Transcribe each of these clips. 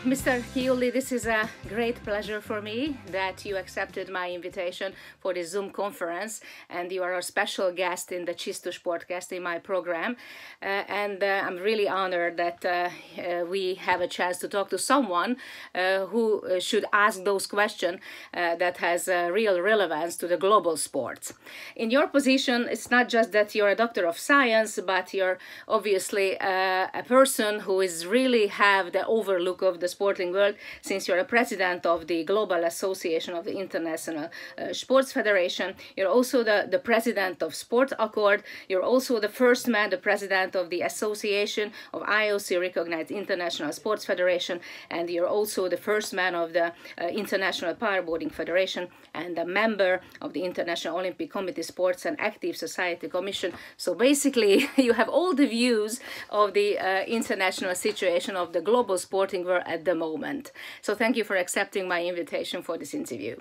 Mr. Chiulli, this is a great pleasure for me that you accepted my invitation for this Zoom conference, and you are a special guest in the Csisztu Sport Cast in my program. I'm really honored that we have a chance to talk to someone who should ask those questions that has real relevance to the global sports. In your position, it's not just that you're a doctor of science, but you're obviously a person who is really have the overlook of the sporting world, since you're a president of the Global Association of the International Sports Federation. You're also the president of SportAccord. You're also the first man, the president of the Association of IOC recognized International Sports Federation, and you're also the first man of the International Powerboating Federation and a member of the International Olympic Committee Sports and Active Society Commission. So basically, you have all the views of the international situation of the global sporting world at the moment. So thank you for accepting my invitation for this interview.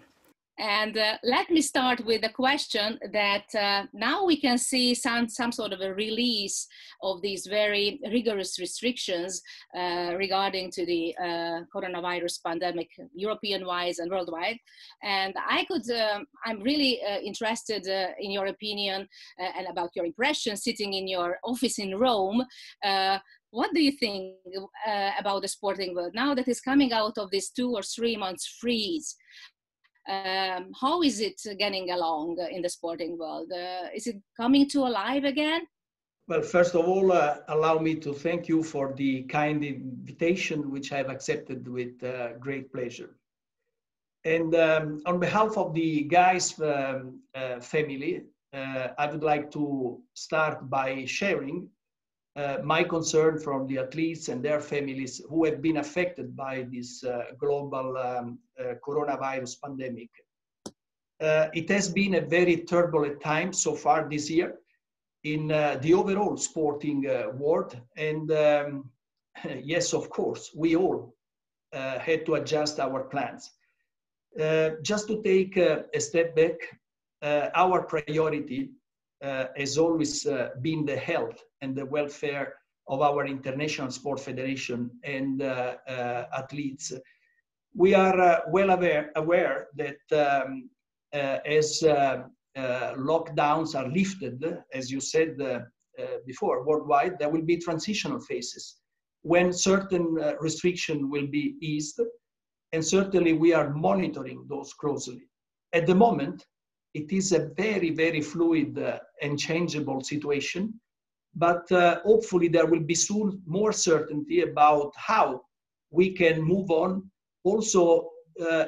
And let me start with a question that now we can see some sort of a release of these very rigorous restrictions regarding to the coronavirus pandemic, European-wise and worldwide. And I'm really interested in your opinion and about your impression sitting in your office in Rome. What do you think about the sporting world now that is coming out of this 2 or 3 months freeze? How is it getting along in the sporting world? Is it coming to alive again? Well, first of all, allow me to thank you for the kind invitation, which I have accepted with great pleasure. And on behalf of the GAISF family, I would like to start by sharing my concern from the athletes and their families who have been affected by this global coronavirus pandemic. It has been a very turbulent time so far this year in the overall sporting world. And yes, of course, we all had to adjust our plans. Just to take a step back, our priority has always been the health and the welfare of our International Sport Federation and athletes. We are well aware that as lockdowns are lifted, as you said before, worldwide, there will be transitional phases when certain restrictions will be eased, and certainly we are monitoring those closely. At the moment, it is a very, very fluid and changeable situation, but hopefully there will be soon more certainty about how we can move on also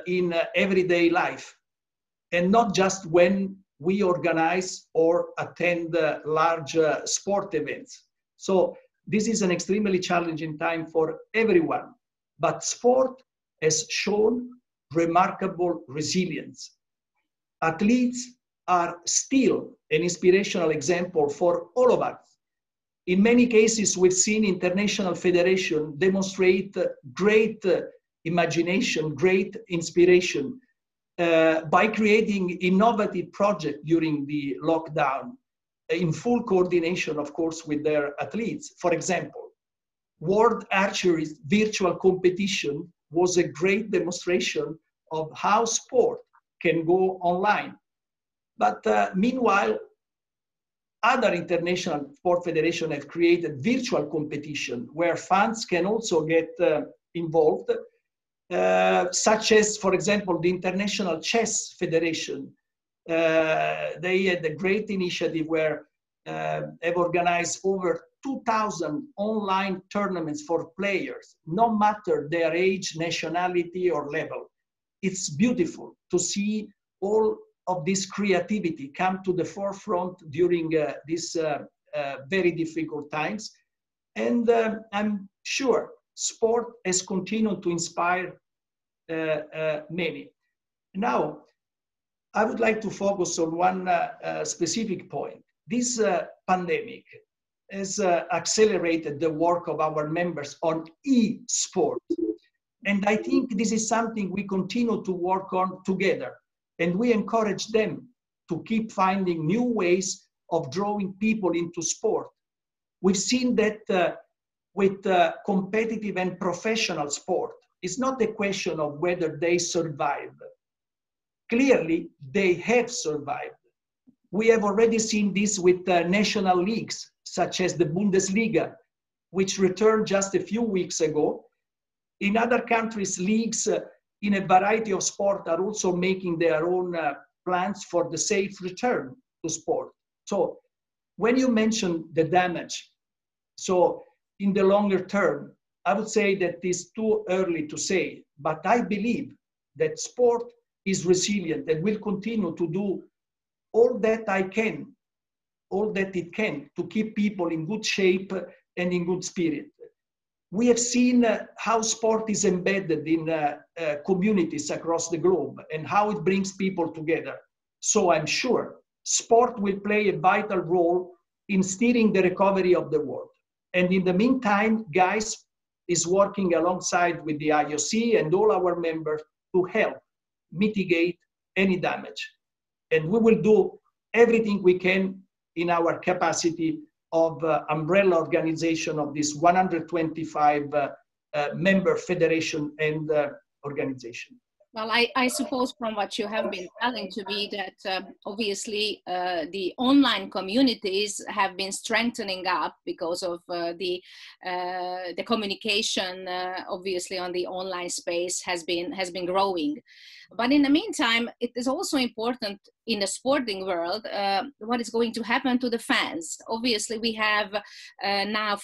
in everyday life, and not just when we organize or attend large sport events. So this is an extremely challenging time for everyone, but sport has shown remarkable resilience. Athletes are still an inspirational example for all of us. In many cases, we've seen international federation demonstrate great imagination, great inspiration by creating innovative projects during the lockdown in full coordination, of course, with their athletes. For example, World Archery's virtual competition was a great demonstration of how sport can go online. But meanwhile, other international sport federations have created virtual competition where fans can also get involved, such as, for example, the International Chess Federation. They had a great initiative where have organized over 2,000 online tournaments for players, no matter their age, nationality, or level. It's beautiful to see all of this creativity come to the forefront during these very difficult times. And I'm sure sport has continued to inspire many. Now, I would like to focus on one specific point. This pandemic has accelerated the work of our members on e-sport. And I think this is something we continue to work on together. And we encourage them to keep finding new ways of drawing people into sport. We've seen that with competitive and professional sport, it's not a question of whether they survive. Clearly, they have survived. We have already seen this with national leagues, such as the Bundesliga, which returned just a few weeks ago. In other countries, leagues in a variety of sport are also making their own plans for the safe return to sport. So when you mention the damage, so in the longer term, I would say that it's too early to say, but I believe that sport is resilient and will continue to do all that it can to keep people in good shape and in good spirit. We have seen how sport is embedded in communities across the globe and how it brings people together. So I'm sure sport will play a vital role in steering the recovery of the world. And in the meantime, GAISF is working alongside with the IOC and all our members to help mitigate any damage. And we will do everything we can in our capacity of umbrella organization of this 125 member federation and organization. Well, I suppose from what you have been telling to me that obviously the online communities have been strengthening up because of the communication obviously on the online space has been growing. But in the meantime, it is also important in the sporting world what is going to happen to the fans. Obviously, we have now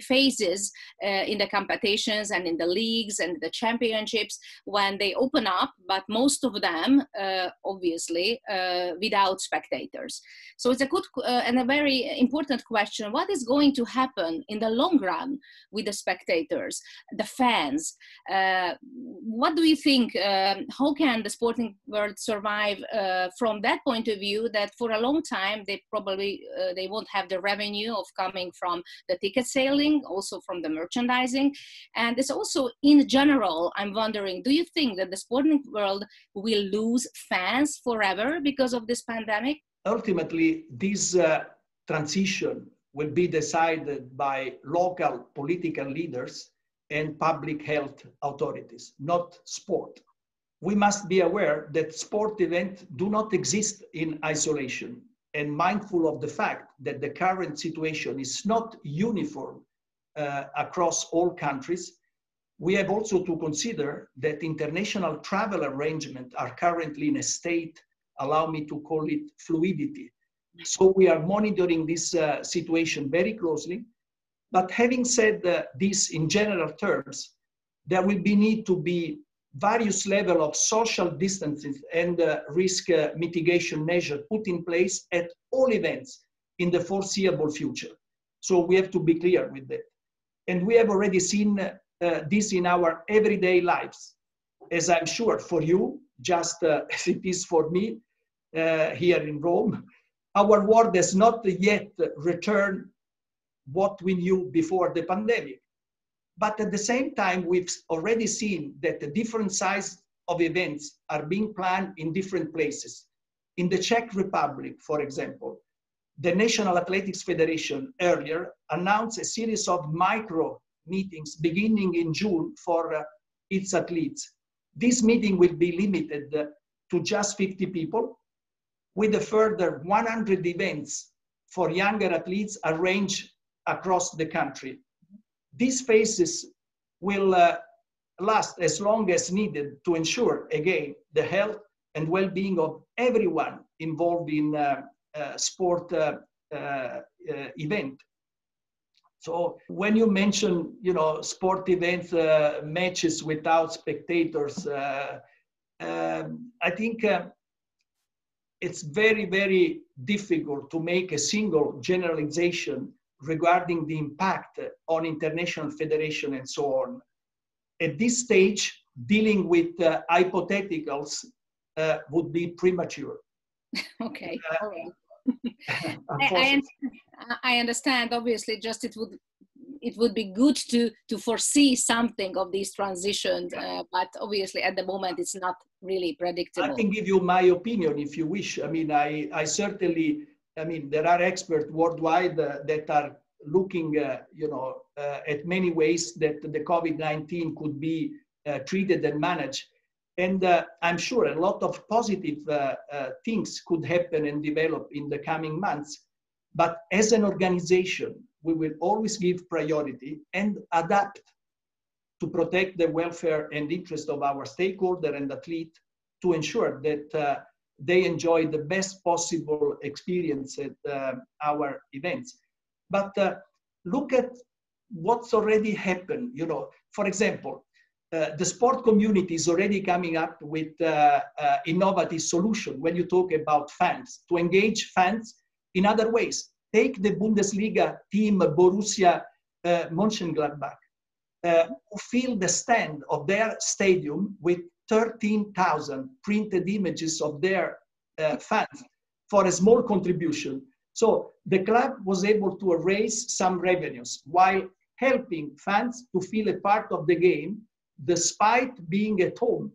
phases in the competitions and in the leagues and the championships when they open up, but most of them obviously without spectators. So it's a good and a very important question. What is going to happen in the long run with the spectators, the fans? What do you think? How can the sporting world survive from that point of view, that for a long time they probably they won't have the revenue of coming from the ticket selling, also from the merchandising? And it's also in general, I'm wondering, do you think that the sporting world will lose fans forever because of this pandemic? Ultimately, this transition will be decided by local political leaders and public health authorities, not sport. We must be aware that sport events do not exist in isolation, and mindful of the fact that the current situation is not uniform across all countries. We have also to consider that international travel arrangements are currently in a state, allow me to call it fluidity. So we are monitoring this situation very closely. But having said this in general terms, there will be need to be various levels of social distancing and risk mitigation measures put in place at all events in the foreseeable future. So we have to be clear with that. And we have already seen this in our everyday lives, as I'm sure for you, just as it is for me here in Rome. Our world has not yet returned what we knew before the pandemic. But at the same time, we've already seen that the different size of events are being planned in different places. In the Czech Republic, for example, the National Athletics Federation earlier announced a series of micro meetings beginning in June for its athletes. This meeting will be limited to just 50 people, with a further 100 events for younger athletes arranged across the country. These phases will last as long as needed to ensure, again, the health and well-being of everyone involved in sport event. So when you mention, sport events, matches without spectators, I think it's very, very difficult to make a single generalization regarding the impact on international federation and so on. At this stage, dealing with hypotheticals would be premature. Okay, all right. I understand. Obviously, just it would be good to foresee something of these transitions, but obviously at the moment it's not really predictable. I can give you my opinion if you wish. I mean, I certainly. I mean, there are experts worldwide that are looking, at many ways that the COVID-19 could be treated and managed. And I'm sure a lot of positive things could happen and develop in the coming months. But as an organization, we will always give priority and adapt to protect the welfare and interest of our stakeholder and athlete, to ensure that they enjoy the best possible experience at our events. But look at what's already happened. You know, for example, the sport community is already coming up with innovative solution when you talk about fans, to engage fans in other ways. Take the Bundesliga team Borussia Mönchengladbach, who fill the stand of their stadium with 13,000 printed images of their fans for a small contribution. So the club was able to raise some revenues while helping fans to feel a part of the game despite being at home.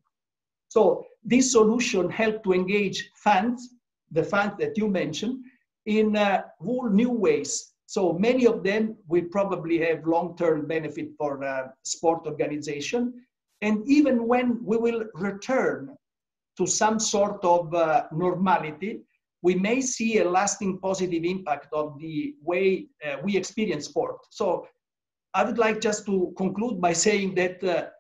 So this solution helped to engage fans, the fans that you mentioned, in whole new ways. So many of them will probably have long-term benefit for sport organization. And even when we will return to some sort of normality, we may see a lasting positive impact of the way we experience sport. So I would like just to conclude by saying that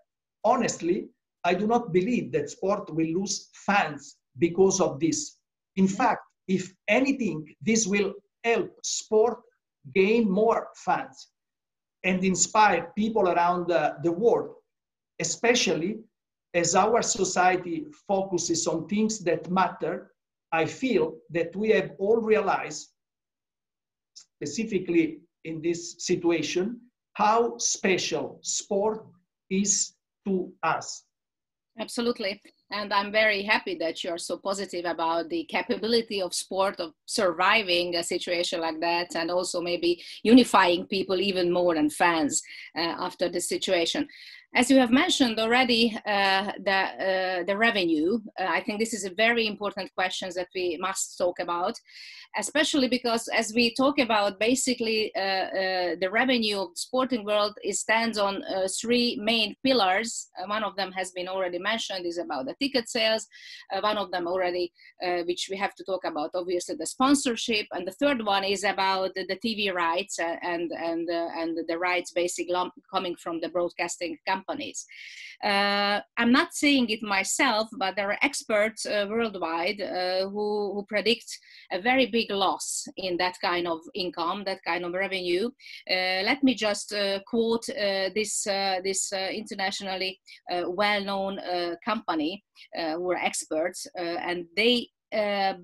honestly, I do not believe that sport will lose fans because of this. In fact, if anything, this will help sport gain more fans and inspire people around the world, especially as our society focuses on things that matter. I feel that we have all realized, specifically in this situation, how special sport is to us. Absolutely. And I'm very happy that you're so positive about the capability of sport of surviving a situation like that, and also maybe unifying people even more than fans after this situation. As you have mentioned already, the revenue, I think this is a very important question that we must talk about, especially because as we talk about basically the revenue of the sporting world, it stands on three main pillars. One of them has been already mentioned, is about the ticket sales. One of them already, which we have to talk about, obviously the sponsorship. And the third one is about the TV rights and the rights basically coming from the broadcasting companies. I'm not saying it myself, but there are experts worldwide who predict a very big loss in that kind of income, that kind of revenue. Let me just quote this internationally well-known company who are experts, and they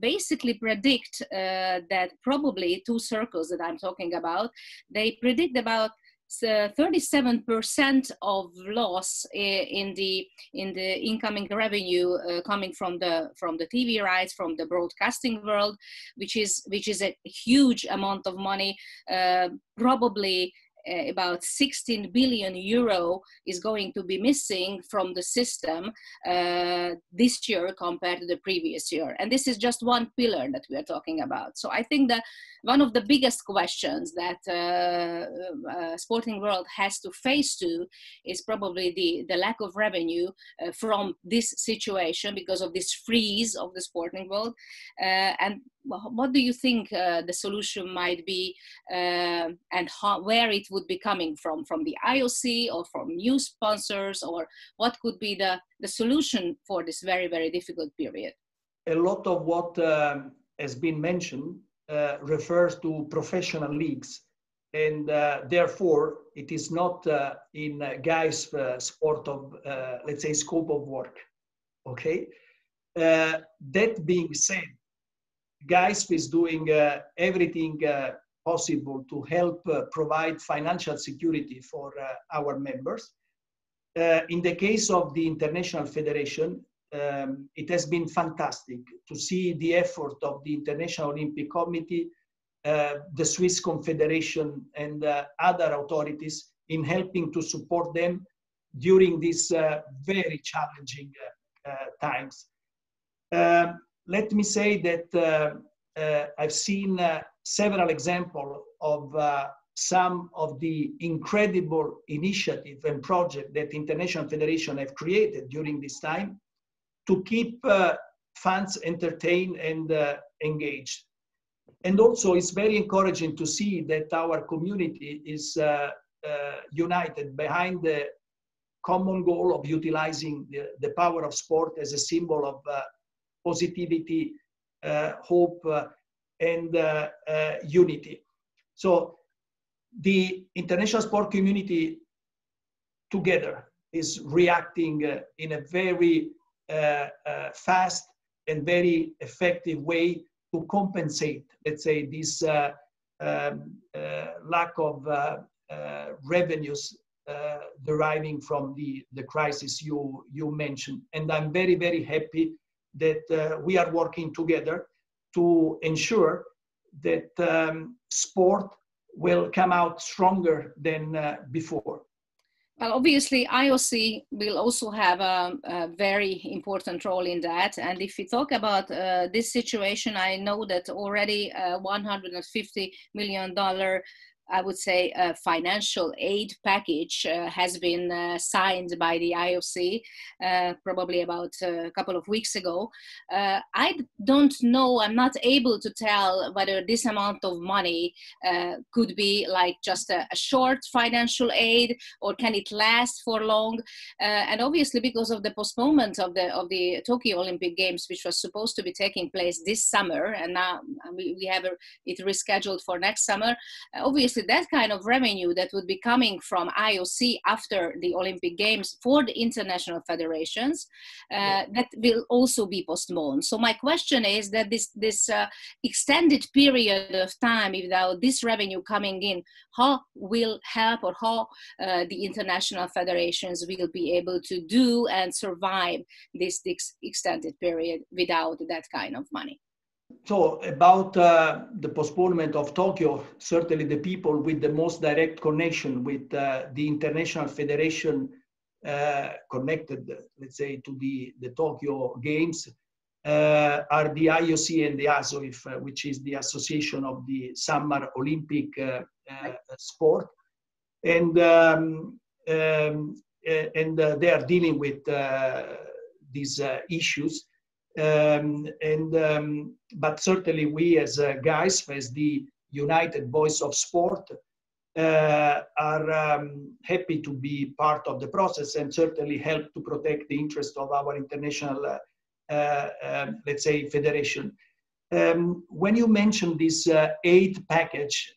basically predict that probably two circles that I'm talking about, they predict about 37% of loss in the incoming revenue coming from the TV rights, from the broadcasting world, which is a huge amount of money. Probably about 16 billion euro is going to be missing from the system this year compared to the previous year. And this is just one pillar that we are talking about. So I think that one of the biggest questions that sporting world has to face to is probably the lack of revenue from this situation because of this freeze of the sporting world. And what do you think the solution might be, and where it would be coming from the IOC or from new sponsors, or what could be the solution for this very, very difficult period? A lot of what has been mentioned refers to professional leagues, and therefore it is not in GAISF sport of, let's say, scope of work. Okay. That being said, GAISF is doing everything possible to help provide financial security for our members. In the case of the International Federation, it has been fantastic to see the effort of the International Olympic Committee, the Swiss Confederation, and other authorities in helping to support them during these very challenging times. Let me say that I've seen several examples of some of the incredible initiatives and projects that International Federation have created during this time to keep fans entertained and engaged. And also it's very encouraging to see that our community is united behind the common goal of utilizing the power of sport as a symbol of positivity, hope, and unity. So the international sport community together is reacting in a very fast and very effective way to compensate, let's say, this lack of revenues deriving from the crisis you mentioned. And I'm very, very happy that we are working together to ensure that sport will come out stronger than before. Well, obviously, IOC will also have a very important role in that. And if we talk about this situation, I know that already $150 million, I would say, financial aid package has been signed by the IOC probably about a couple of weeks ago. I don't know, I'm not able to tell whether this amount of money could be like just a short financial aid, or can it last for long? And obviously, because of the postponement of the Tokyo Olympic Games, which was supposed to be taking place this summer, and now we have it rescheduled for next summer, obviously that kind of revenue that would be coming from IOC after the Olympic Games for the international federations, that will also be postponed. So my question is that this extended period of time without this revenue coming in, how will help, or how the international federations will be able to do and survive this extended period without that kind of money? So about the postponement of Tokyo, certainly the people with the most direct connection with the International Federation connected, let's say, to the Tokyo Games are the IOC and the ASOIF, which is the Association of the Summer Olympic Sport. And they are dealing with these issues. But certainly we as GAISF, as the United Voice of Sport, are happy to be part of the process and certainly help to protect the interest of our international, let's say, federation. When you mention this aid package,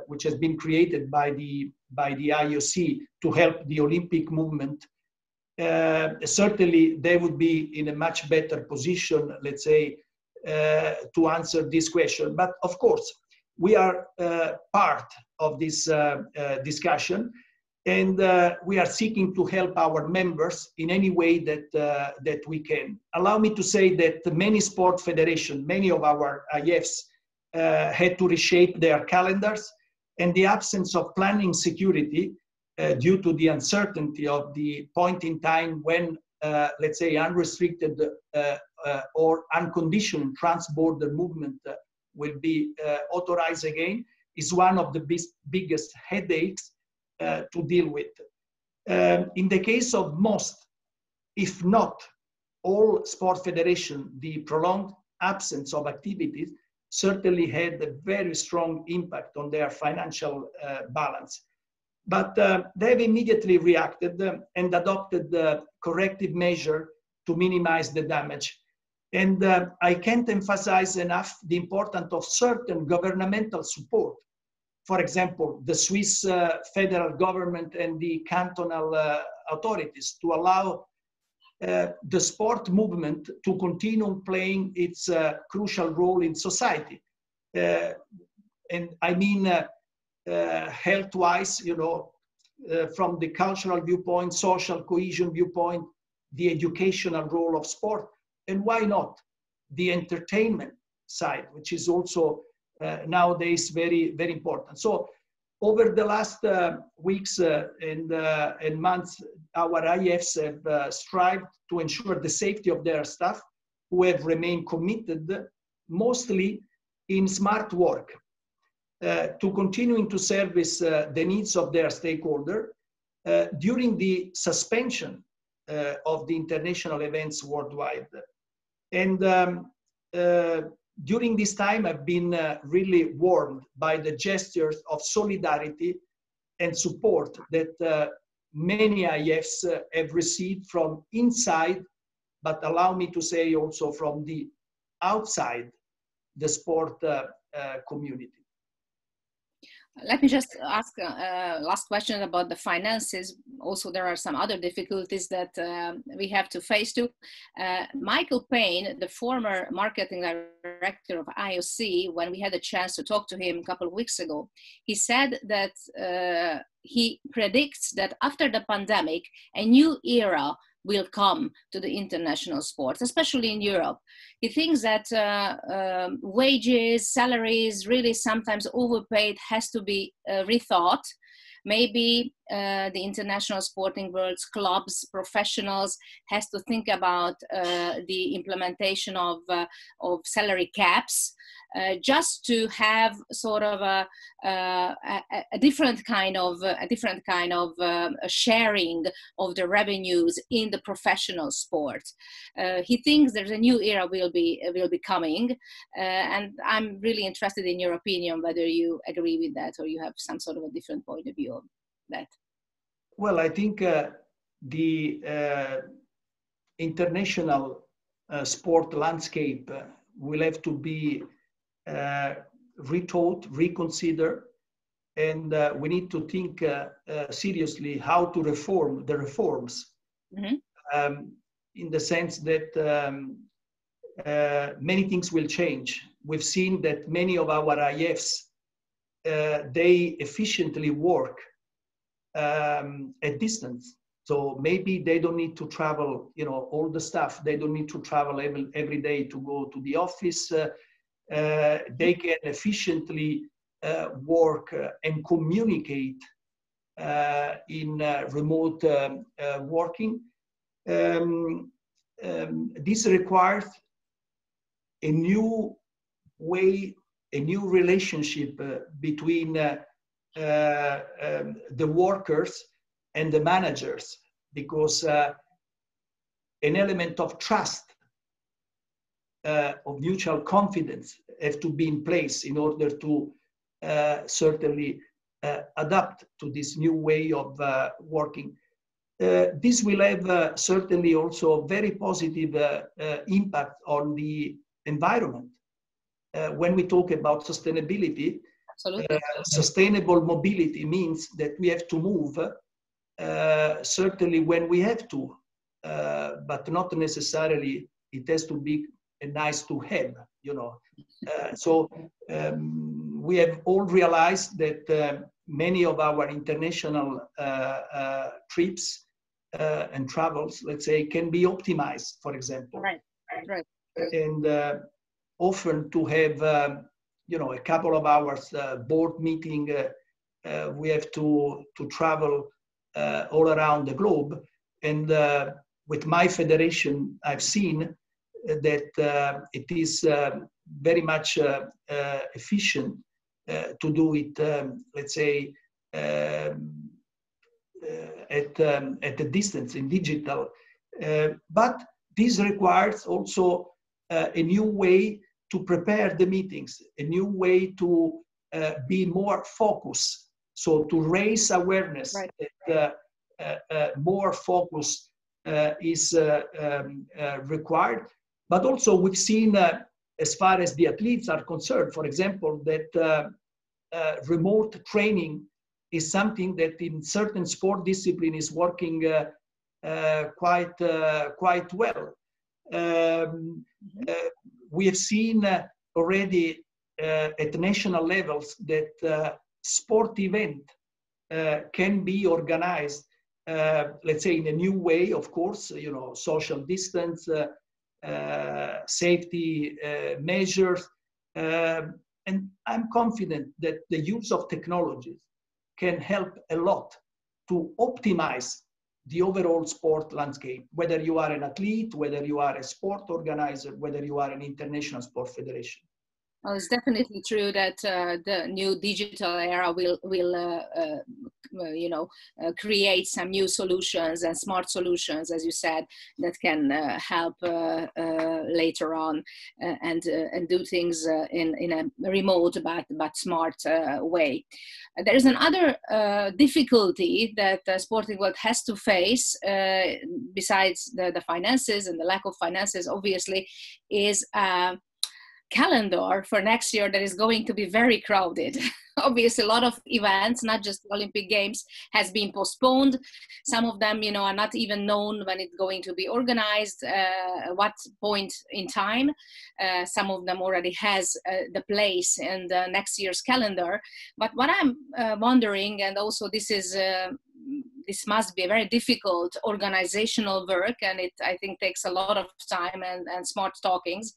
which has been created by the IOC to help the Olympic movement, certainly they would be in a much better position, let's say, to answer this question. But of course, we are part of this discussion, and we are seeking to help our members in any way that we can. Allow me to say that many sport federations, many of our IFs, had to reshape their calendars, and the absence of planning security due to the uncertainty of the point in time when, let's say, unrestricted or unconditioned trans-border movement will be authorized again, is one of the biggest headaches to deal with. In the case of most, if not all sport federations, the prolonged absence of activities certainly had a very strong impact on their financial balance. But they've immediately reacted and adopted the corrective measure to minimize the damage. And I can't emphasize enough the importance of certain governmental support. For example, the Swiss federal government and the cantonal authorities to allow the sport movement to continue playing its crucial role in society. And I mean, health-wise, you know, from the cultural viewpoint, social cohesion viewpoint, the educational role of sport, and why not the entertainment side, which is also nowadays very, very important. So over the last weeks and months, our IFs have strived to ensure the safety of their staff, who have remained committed mostly in smart work. to continuing to service the needs of their stakeholder during the suspension of the international events worldwide. And during this time, I've been really warmed by the gestures of solidarity and support that many IFs have received from inside, but allow me to say also from the outside the sport community. Let me just ask last question about the finances. Also, there are some other difficulties that we have to face too. Michael Payne, the former marketing director of IOC, when we had a chance to talk to him a couple of weeks ago, he said that he predicts that after the pandemic, a new era will come to the international sports, especially in Europe. He thinks that wages, salaries, really sometimes overpaid, has to be rethought. Maybe the international sporting world's clubs, professionals, has to think about the implementation of salary caps, just to have sort of a different kind of sharing of the revenues in the professional sport. He thinks there's a new era will be coming, and I'm really interested in your opinion, whether you agree with that or you have some sort of a different point of view on that. Well, I think the international sport landscape will have to be rethought, reconsidered, and we need to think seriously how to reform the reforms, in the sense that many things will change. We've seen that many of our IFs, they efficiently work at distance. So maybe they don't need to travel, all the stuff. They don't need to travel every day to go to the office. They can efficiently work and communicate in remote working. This requires a new way, a new relationship between the workers and the managers, because an element of trust, of mutual confidence have to be in place in order to certainly adapt to this new way of working. This will have certainly also a very positive impact on the environment. When we talk about sustainability, sustainable mobility means that we have to move, certainly when we have to, but not necessarily it has to be a nice to have, So we have all realized that many of our international trips and travels, let's say, can be optimized, for example. Right. And often to have, a couple of hours board meeting, we have to travel all around the globe. And with my federation, I've seen that it is very much efficient to do it, let's say, at a distance in digital. But this requires also a new way to prepare the meetings, a new way to be more focused. So to raise awareness, right, that more focus is required. But also we've seen, as far as the athletes are concerned, for example, that remote training is something that in certain sport discipline is working quite well. We have seen already at national levels that sport event can be organized, let's say, in a new way, of course, social distance, safety measures. And I'm confident that the use of technologies can help a lot to optimize the overall sport landscape, whether you are an athlete, whether you are a sport organizer, whether you are an international sport federation. Well, it's definitely true that the new digital era will create some new solutions and smart solutions, as you said, that can help later on and do things in a remote but smart way. There is another difficulty that the sporting world has to face, besides the finances and the lack of finances, obviously, is calendar for next year that is going to be very crowded. Obviously, a lot of events, not just the Olympic Games, has been postponed. Some of them, are not even known when it's going to be organized, what point in time. Some of them already has the place in the next year's calendar. But what I'm wondering, and also this must be a very difficult organizational work, and it, I think, takes a lot of time and smart talkings,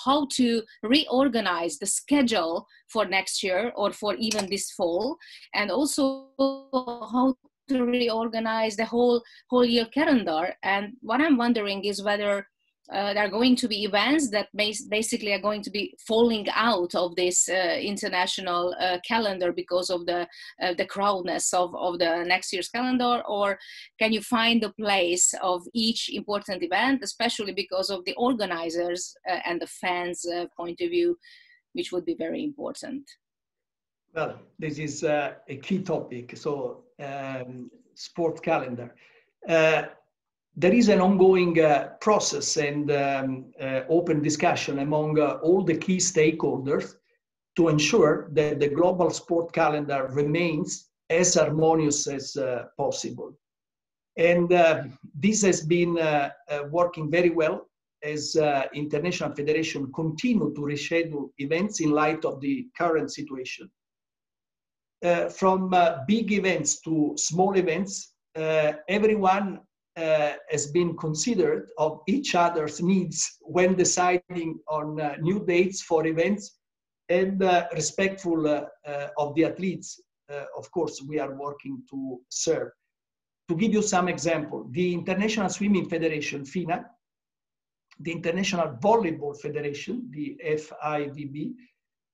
how to reorganize the schedule for next year or for even this fall, and also how to reorganize the whole year calendar. And what I'm wondering is whether there are going to be events that basically are going to be falling out of this international calendar because of the crowdness of the next year's calendar, or can you find a place of each important event, especially because of the organizers and the fans' point of view, which would be very important? Well, this is a key topic. So, sport calendar. There is an ongoing process and open discussion among all the key stakeholders to ensure that the global sport calendar remains as harmonious as possible. And this has been working very well as International Federation continue to reschedule events in light of the current situation. From big events to small events, everyone has been considered of each other's needs when deciding on new dates for events, and respectful of the athletes, of course, we are working to serve. To give you some example, the International Swimming Federation, FINA, the International Volleyball Federation, the FIVB,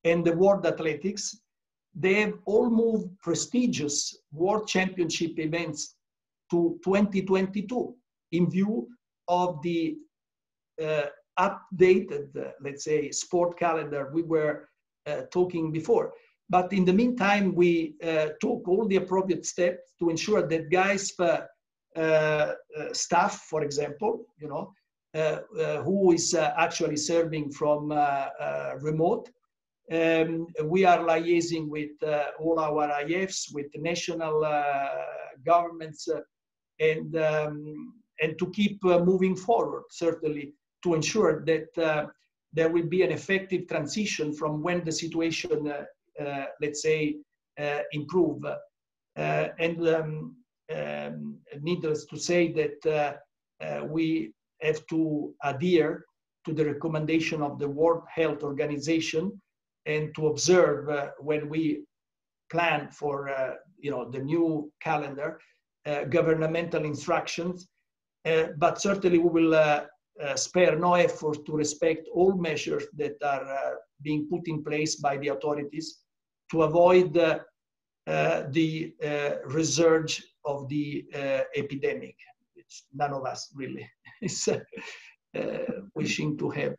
and the World Athletics, they have all moved prestigious World Championship events to 2022 in view of the updated, let's say, sport calendar we were talking before. But in the meantime, we took all the appropriate steps to ensure that GAISF staff, for example, who is actually serving from remote, we are liaising with all our IFs, with the national governments, and to keep moving forward, certainly, to ensure that there will be an effective transition from when the situation, let's say, improve. Needless to say that we have to adhere to the recommendation of the World Health Organization and to observe when we plan for the new calendar, governmental instructions, but certainly we will spare no effort to respect all measures that are being put in place by the authorities to avoid the resurge of the epidemic, which none of us really is wishing to have.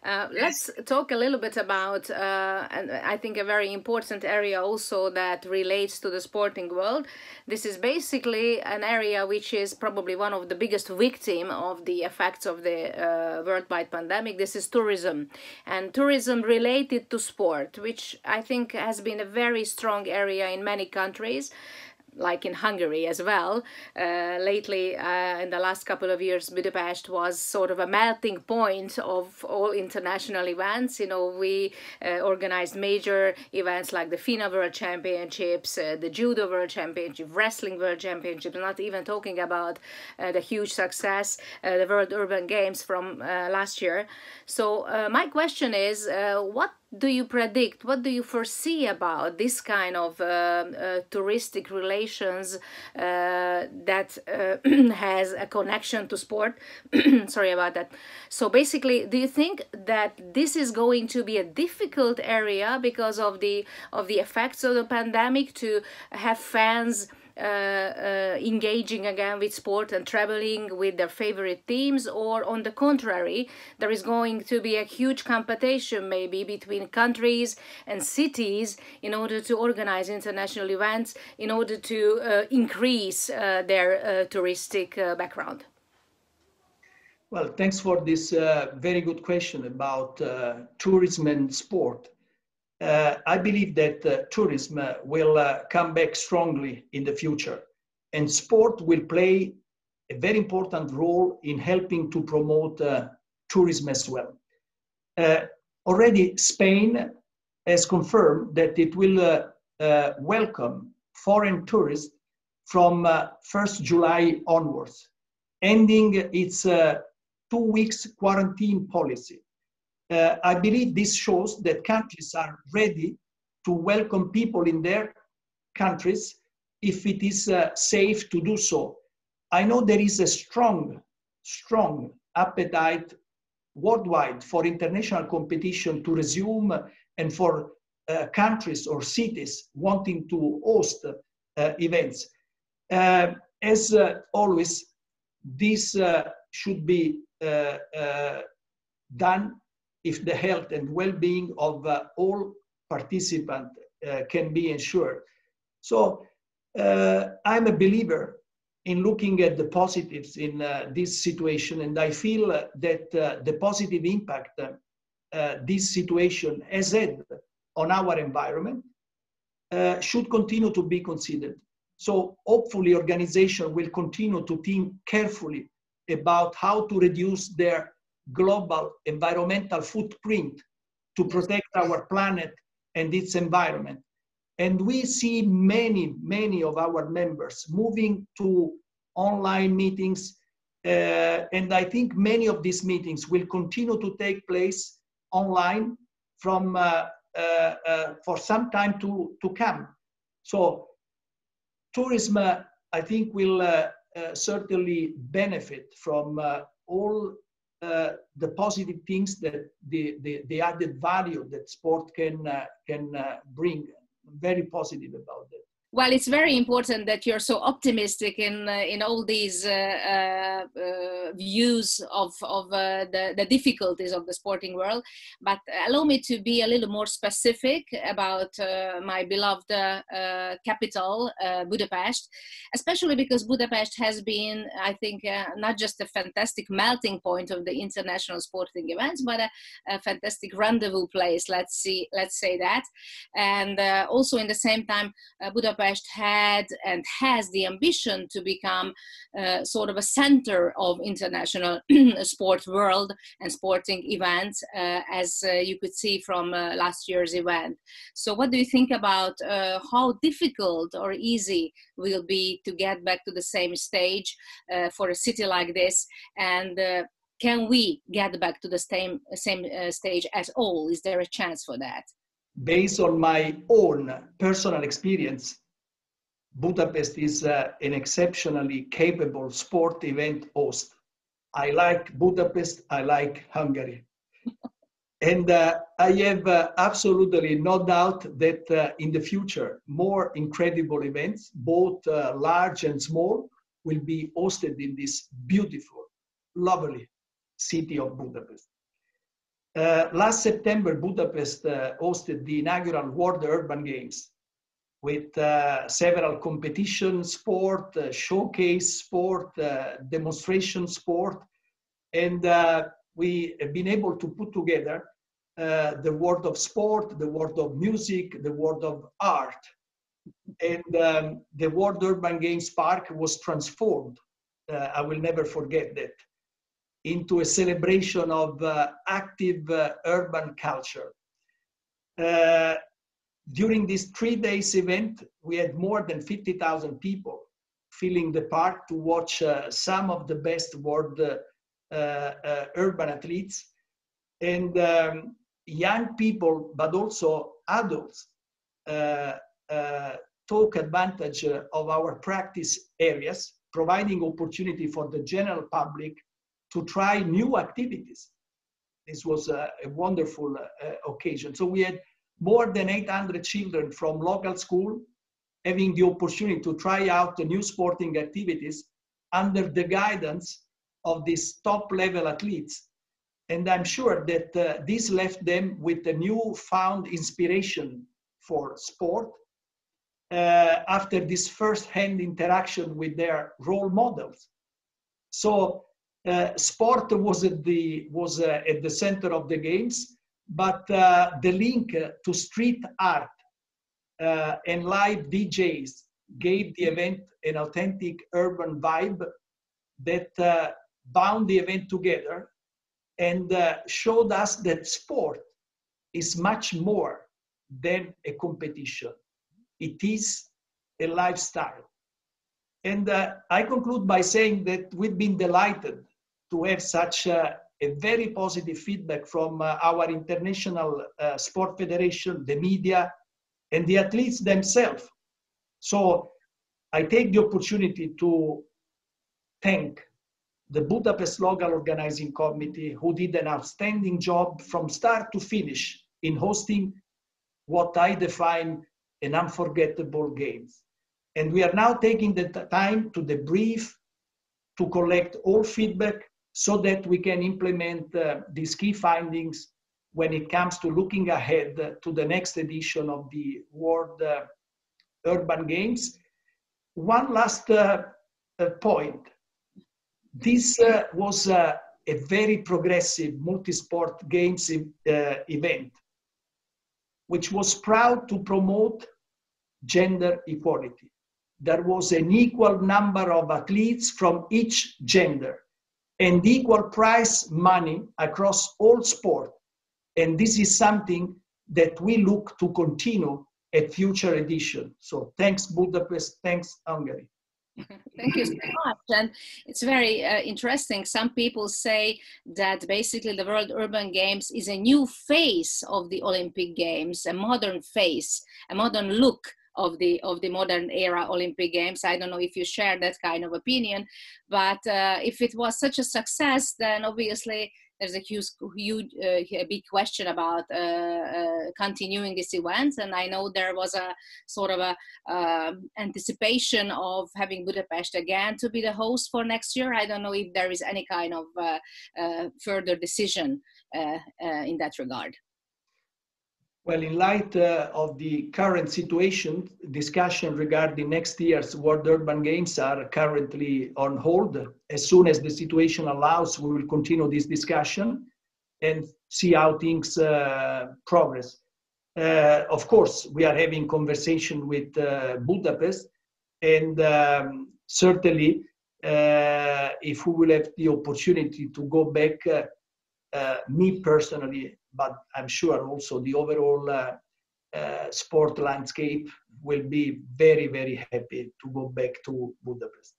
Let's talk a little bit about, and I think a very important area also that relates to the sporting world. This is basically an area which is probably one of the biggest victims of the effects of the worldwide pandemic. This is tourism, and tourism related to sport, which I think has been a very strong area in many countries, like in Hungary as well. Lately, in the last couple of years, Budapest was sort of a melting point of all international events. We organized major events like the FINA World Championships, the Judo World Championship, Wrestling World Championship, not even talking about the huge success, the World Urban Games from last year. So my question is, what do you predict? What do you foresee about this kind of touristic relations that has a connection to sport? Sorry about that. So basically, do you think that this is going to be a difficult area because of the effects of the pandemic to have fans engaging again with sport and traveling with their favorite teams, or on the contrary, there is going to be a huge competition maybe between countries and cities in order to organize international events, in order to increase their touristic background? Well, thanks for this very good question about tourism and sport. I believe that tourism will come back strongly in the future, and sport will play a very important role in helping to promote tourism as well. Already Spain has confirmed that it will welcome foreign tourists from 1st July onwards, ending its 2 weeks quarantine policy. I believe this shows that countries are ready to welcome people in their countries if it is safe to do so. I know there is a strong appetite worldwide for international competition to resume, and for countries or cities wanting to host events. As always, this should be done if the health and well-being of all participants can be ensured. So I'm a believer in looking at the positives in this situation, and I feel that the positive impact this situation has had on our environment should continue to be considered. So hopefully organizations will continue to think carefully about how to reduce their global environmental footprint to protect our planet and its environment. And we see many of our members moving to online meetings, and I think many of these meetings will continue to take place online from for some time to come. So tourism, I think, will certainly benefit from all the positive things that the added value that sport can bring. I'm very positive about that. Well, it's very important that you're so optimistic in all these views of the difficulties of the sporting world. But allow me to be a little more specific about my beloved capital, Budapest, especially because Budapest has been, I think, not just a fantastic melting point of the international sporting events, but a fantastic rendezvous place. Let's say that, and also in the same time, Budapest had and has the ambition to become sort of a center of international sport world and sporting events, as you could see from last year's event. So what do you think about how difficult or easy will be to get back to the same stage for a city like this? And can we get back to the same stage as all? Is there a chance for that? Based on my own personal experience, Budapest is an exceptionally capable sport event host. I like Budapest, I like Hungary. And I have absolutely no doubt that in the future, more incredible events, both large and small, will be hosted in this beautiful, lovely city of Budapest. Last September, Budapest hosted the inaugural World Urban Games, with several competition sport, showcase sport, demonstration sport. And we have been able to put together the world of sport, the world of music, the world of art. And the World Urban Games Park was transformed, I will never forget that, into a celebration of active urban culture. During this 3 days event, we had more than 50,000 people filling the park to watch some of the best world urban athletes. And young people, but also adults, take advantage of our practice areas, providing opportunity for the general public to try new activities. This was a wonderful occasion. So we had more than 800 children from local school having the opportunity to try out the new sporting activities under the guidance of these top-level athletes. And I'm sure that this left them with a newfound inspiration for sport after this first-hand interaction with their role models. So sport was at the center of the games, but the link to street art and live DJs gave the event an authentic urban vibe that bound the event together and showed us that sport is much more than a competition. It is a lifestyle. And I conclude by saying that we've been delighted to have such a very positive feedback from our International Sport Federation, the media, and the athletes themselves. So I take the opportunity to thank the Budapest Local Organizing Committee, who did an outstanding job from start to finish in hosting what I define an unforgettable games. And we are now taking the time to debrief, to collect all feedback so that we can implement these key findings when it comes to looking ahead to the next edition of the World Urban Games. One last point. This was a very progressive multi-sport games event, which was proud to promote gender equality. There was an equal number of athletes from each gender and equal prize money across all sport. And this is something that we look to continue at future edition. So thanks Budapest, thanks Hungary. Thank you so much. And it's very interesting. Some people say that basically the World Urban Games is a new face of the Olympic Games, a modern face, a modern look of the modern era Olympic Games. I don't know if you share that kind of opinion, but if it was such a success, then obviously there's a huge big question about continuing this event. And I know there was a sort of a anticipation of having Budapest again to be the host for next year. I don't know if there is any kind of further decision in that regard. Well, in light of the current situation, discussion regarding next year's World Urban Games are currently on hold. As soon as the situation allows, we will continue this discussion and see how things progress. Of course, we are having conversation with Budapest, and certainly if we will have the opportunity to go back, me personally, but I'm sure also the overall sport landscape will be very, very happy to go back to Budapest.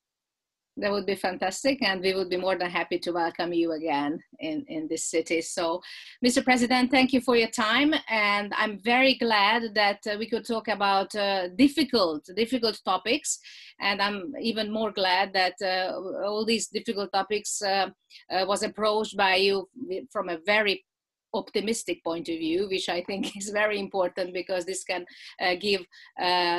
That would be fantastic, and we would be more than happy to welcome you again in this city. So, Mr. President, thank you for your time, and I'm very glad that we could talk about difficult topics, and I'm even more glad that all these difficult topics was approached by you from a very optimistic point of view, which I think is very important, because this can give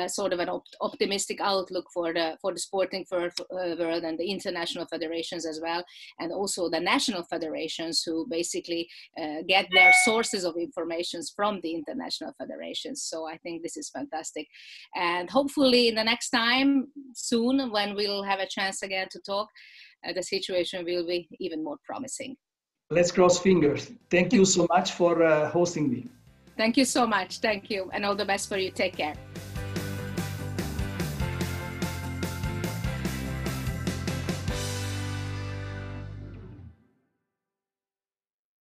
sort of an optimistic outlook for the sporting world and the international federations as well, and also the national federations, who basically get their sources of information from the international federations. So I think this is fantastic, and hopefully in the next time soon, when we'll have a chance again to talk, the situation will be even more promising. Let's cross fingers. Thank you so much for hosting me. Thank you so much. Thank you. And all the best for you. Take care.